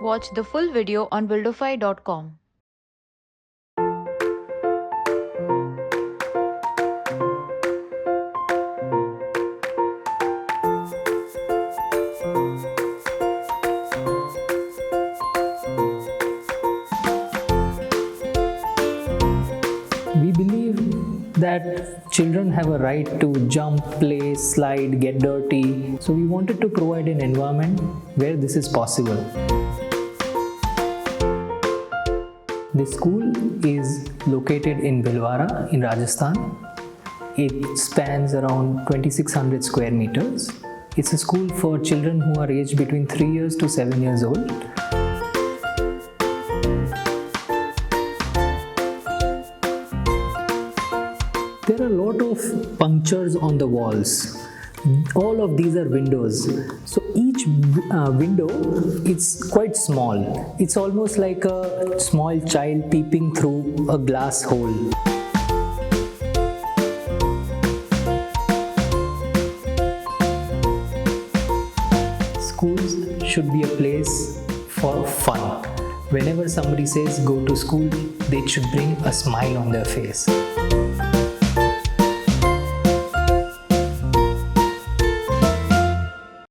Watch the full video on buildofy.com. We believe that children have a right to jump, play, slide, get dirty. So we wanted to provide an environment where this is possible. The school is located in Bhilwara in Rajasthan. It spans around 2600 square meters. It's a school for children who are aged between 3 years to 7 years old. There are a lot of punctures on the walls. All of these are windows. So each window is quite small. It's almost like a small child peeping through a glass hole. Schools should be a place for fun. Whenever somebody says go to school, they should bring a smile on their face.